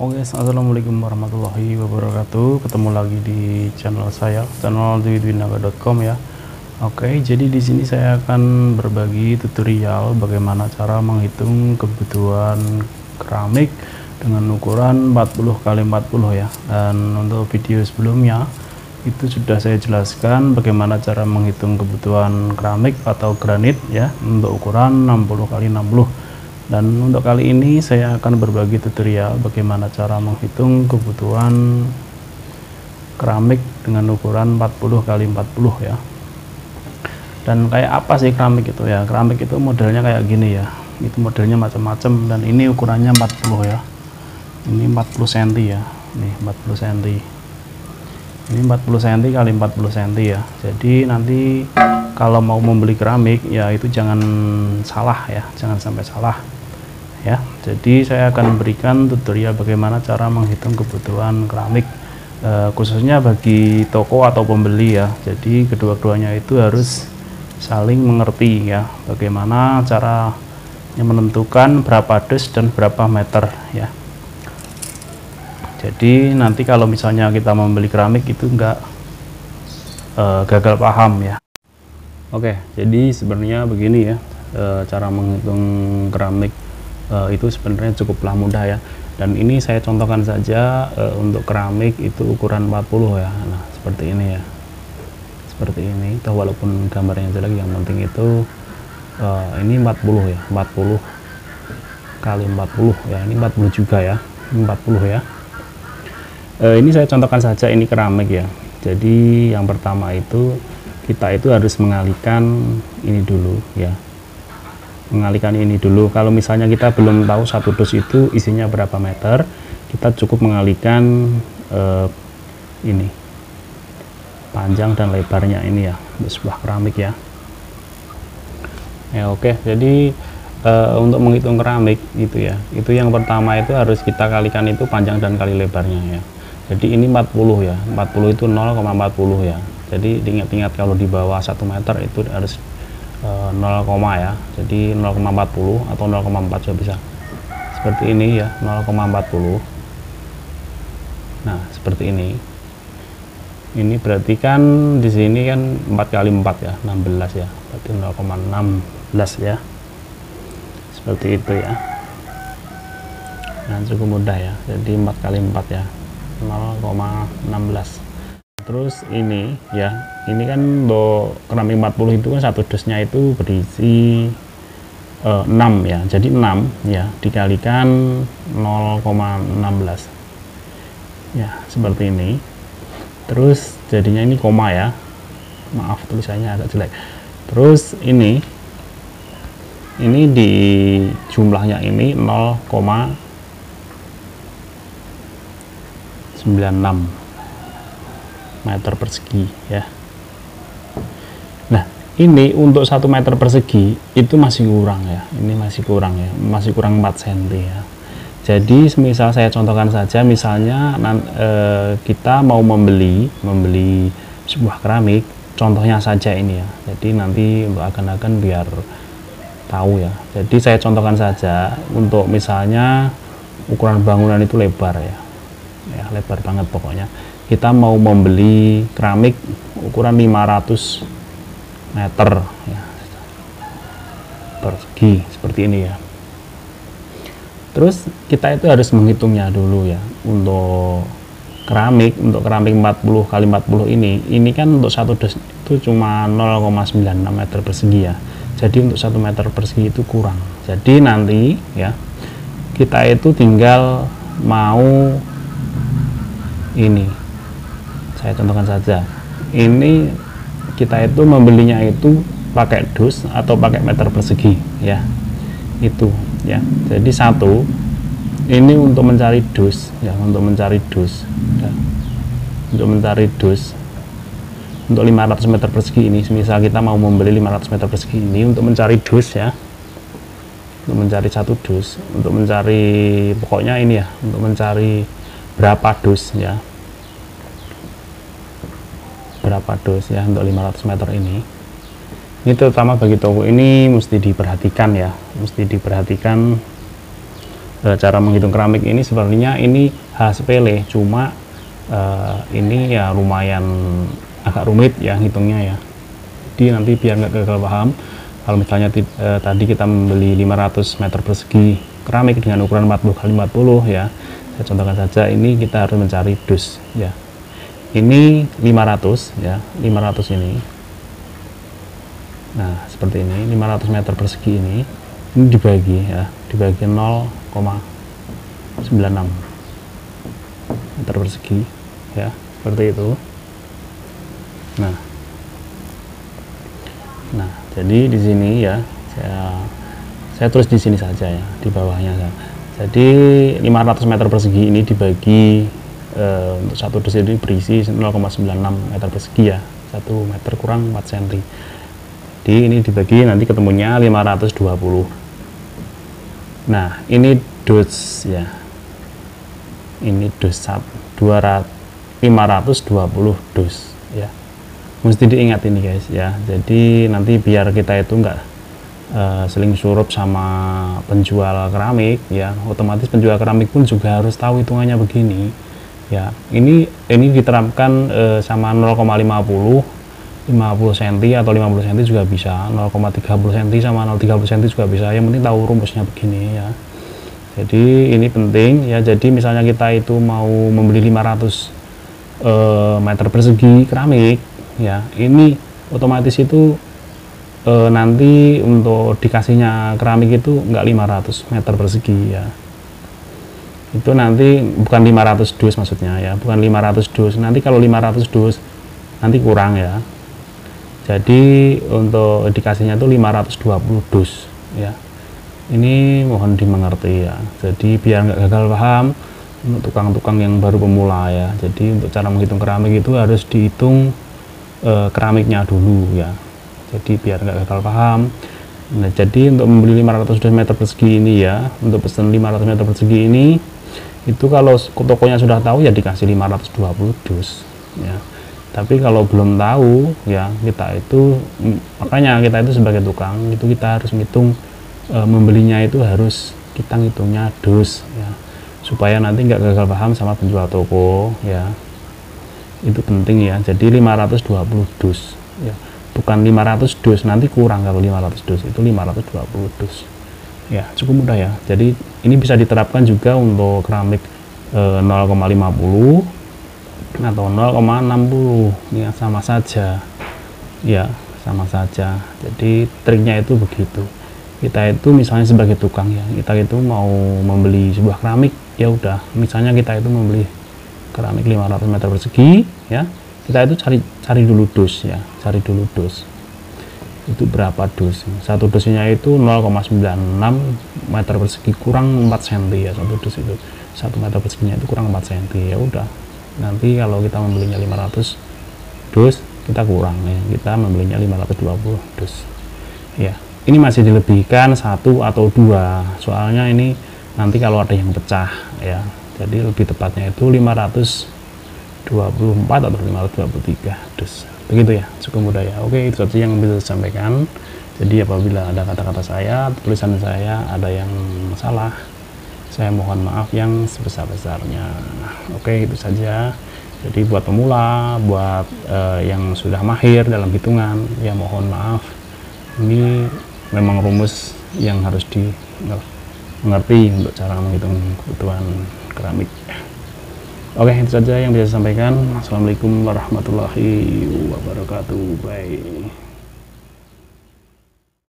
Oke, assalamualaikum warahmatullahi wabarakatuh. Ketemu lagi di channel saya, channel dwidwinaga.com ya. Oke, jadi di sini saya akan berbagi tutorial bagaimana cara menghitung kebutuhan keramik dengan ukuran 40 x 40 ya. Dan untuk video sebelumnya itu sudah saya jelaskan bagaimana cara menghitung kebutuhan keramik atau granit ya untuk ukuran 60 x 60. Dan untuk kali ini saya akan berbagi tutorial bagaimana cara menghitung kebutuhan keramik dengan ukuran 40 x 40 ya. Dan kayak apa sih keramik itu ya? Keramik itu modelnya kayak gini ya. Itu modelnya macam-macam dan ini ukurannya 40 ya. Ini 40 cm ya. Nih 40 cm. Ini 40 cm x 40 cm ya. Jadi nanti kalau mau membeli keramik ya itu jangan salah ya, jangan sampai salah. Ya, jadi saya akan berikan tutorial bagaimana cara menghitung kebutuhan keramik khususnya bagi toko atau pembeli ya. Jadi kedua-duanya itu harus saling mengerti ya, bagaimana cara menentukan berapa dus dan berapa meter ya. Jadi nanti kalau misalnya kita membeli keramik itu enggak gagal paham ya. Oke, jadi sebenarnya begini ya, cara menghitung keramik itu sebenarnya cukuplah mudah ya. Dan ini saya contohkan saja untuk keramik itu ukuran 40 ya. Nah seperti ini ya, seperti ini. Toh walaupun gambarnya jelek, yang penting itu ini 40 ya, 40 kali 40 ya. Ini 40 juga ya, ini 40 ya. Ini saya contohkan saja, ini keramik ya. Jadi yang pertama itu kita itu harus mengalihkan ini dulu ya, mengalihkan ini dulu. Kalau misalnya kita belum tahu satu dus itu isinya berapa meter, kita cukup mengalihkan ini panjang dan lebarnya ini ya, untuk sebuah keramik ya. Ya oke, jadi untuk menghitung keramik itu ya, itu yang pertama itu harus kita kalikan itu panjang dan kali lebarnya ya. Jadi ini 40 ya, 40 itu 0,40 ya. Jadi diingat-ingat kalau di bawah 1 meter itu harus 0, ya. Jadi 0,40 atau 0,4 juga bisa. Seperti ini ya, 0,40. Nah, seperti ini. Ini berarti kan di sini kan 4 kali 4 ya, 16 ya. Berarti 0,16 ya. Seperti itu ya. Nah, cukup mudah ya. Jadi 4 kali 4 ya. 0,16. Terus ini ya, ini kan untuk keramik 40 itu kan satu dusnya itu berisi 6 ya. Jadi 6 ya dikalikan 0,16 ya, seperti ini. Terus jadinya ini koma ya, maaf tulisannya agak jelek. Terus ini di jumlahnya ini 0,96 meter persegi ya. Nah ini untuk 1 meter persegi itu masih kurang ya, ini masih kurang ya, masih kurang 4 cm ya. Jadi misal saya contohkan saja, misalnya kita mau membeli sebuah keramik, contohnya saja ini ya. Jadi nanti akan biar tahu ya. Jadi saya contohkan saja, untuk misalnya ukuran bangunan itu lebar ya, lebar banget pokoknya. Kita mau membeli keramik ukuran 500 meter ya, persegi seperti ini ya. Terus kita itu harus menghitungnya dulu ya. Untuk keramik 40 x 40 ini kan untuk satu dus itu cuma 0,96 meter persegi ya. Jadi untuk 1 meter persegi itu kurang. Jadi nanti ya kita itu tinggal mau ini, saya contohkan saja, ini kita itu membelinya itu pakai dus atau pakai meter persegi ya, itu ya. Jadi satu ini untuk mencari dus ya, untuk mencari dus ya. Untuk mencari dus untuk 500 meter persegi ini, misal kita mau membeli 500 meter persegi ini, untuk mencari dus ya, untuk mencari satu dus, untuk mencari pokoknya ini ya, untuk mencari berapa dus ya, berapa dus ya untuk 500 meter ini terutama bagi toko ini mesti diperhatikan ya, mesti diperhatikan cara menghitung keramik ini sebenarnya ini hal sepele, cuma ini ya lumayan agak rumit ya hitungnya ya. Jadi nanti biar nggak gagal paham, kalau misalnya tadi kita membeli 500 meter persegi keramik dengan ukuran 40 kali 40 ya, saya contohkan saja, ini kita harus mencari dus ya. Ini 500 ya, 500 ini. Nah seperti ini, 500 meter persegi ini dibagi ya, dibagi 0,96 meter persegi ya, seperti itu. Nah jadi di sini ya, saya tulis di sini saja ya, di bawahnya ya. Jadi 500 meter persegi ini dibagi untuk satu dus ini berisi 0,96 meter persegi ya, 1 meter kurang 4 cm. Jadi ini dibagi nanti ketemunya 520. Nah ini dus ya, ini dus 520 dus ya, mesti diingat ini guys ya. Jadi nanti biar kita itu enggak seling surup sama penjual keramik ya, otomatis penjual keramik pun juga harus tahu hitungannya begini ya. Ini diterapkan sama 0,50 cm atau 50 cm juga bisa, 0,30 cm sama 0,30 cm juga bisa, yang penting tahu rumusnya begini ya. Jadi ini penting ya. Jadi misalnya kita itu mau membeli 500 meter persegi keramik ya, ini otomatis itu nanti untuk dikasihnya keramik itu enggak 500 meter persegi ya, itu nanti bukan 500 dus maksudnya ya, bukan 500 dus. Nanti kalau 500 dus nanti kurang ya. Jadi untuk dikasihnya itu 520 dus ya. Ini mohon dimengerti ya. Jadi biar nggak gagal paham untuk tukang-tukang yang baru pemula ya. Jadi untuk cara menghitung keramik itu harus dihitung keramiknya dulu ya. Jadi biar nggak gagal paham. Nah jadi untuk membeli 500 meter persegi ini ya, untuk pesan 500 meter persegi ini, itu kalau tokonya sudah tahu ya dikasih 520 dus ya. Tapi kalau belum tahu ya, kita itu, makanya kita itu sebagai tukang itu kita harus menghitung membelinya itu harus kita ngitungnya dus ya, supaya nanti nggak gagal paham sama penjual toko ya. Itu penting ya. Jadi 520 dus ya, bukan 500 dus, nanti kurang kalau 500 dus, itu 520 dus ya. Cukup mudah ya. Jadi ini bisa diterapkan juga untuk keramik 0,50 atau 0,60 ya, sama saja ya, sama saja. Jadi triknya itu begitu. Kita itu misalnya sebagai tukang ya, kita itu mau membeli sebuah keramik ya udah, misalnya kita itu membeli keramik 500 meter persegi ya, kita itu cari dulu dus ya, cari dulu dus itu berapa dus. Satu dusnya itu 0,96 meter persegi kurang 4 cm ya, satu dus itu, 1 meter perseginya itu kurang 4 cm ya udah. Nanti kalau kita membelinya 500 dus kita kurang ya, kita membelinya 520 dus ya. Ini masih dilebihkan 1 atau 2, soalnya ini nanti kalau ada yang pecah ya, jadi lebih tepatnya itu 524 atau 523 dus, begitu ya. Cukup mudah ya. Oke, itu saja yang bisa saya sampaikan. Jadi apabila ada kata-kata saya, tulisan saya ada yang salah, saya mohon maaf yang sebesar-besarnya. Oke, itu saja. Jadi buat pemula, buat yang sudah mahir dalam hitungan, ya mohon maaf, ini memang rumus yang harus dimengerti untuk cara menghitung kebutuhan keramik. Oke, itu saja yang bisa saya sampaikan. Assalamualaikum warahmatullahi wabarakatuh. Bye.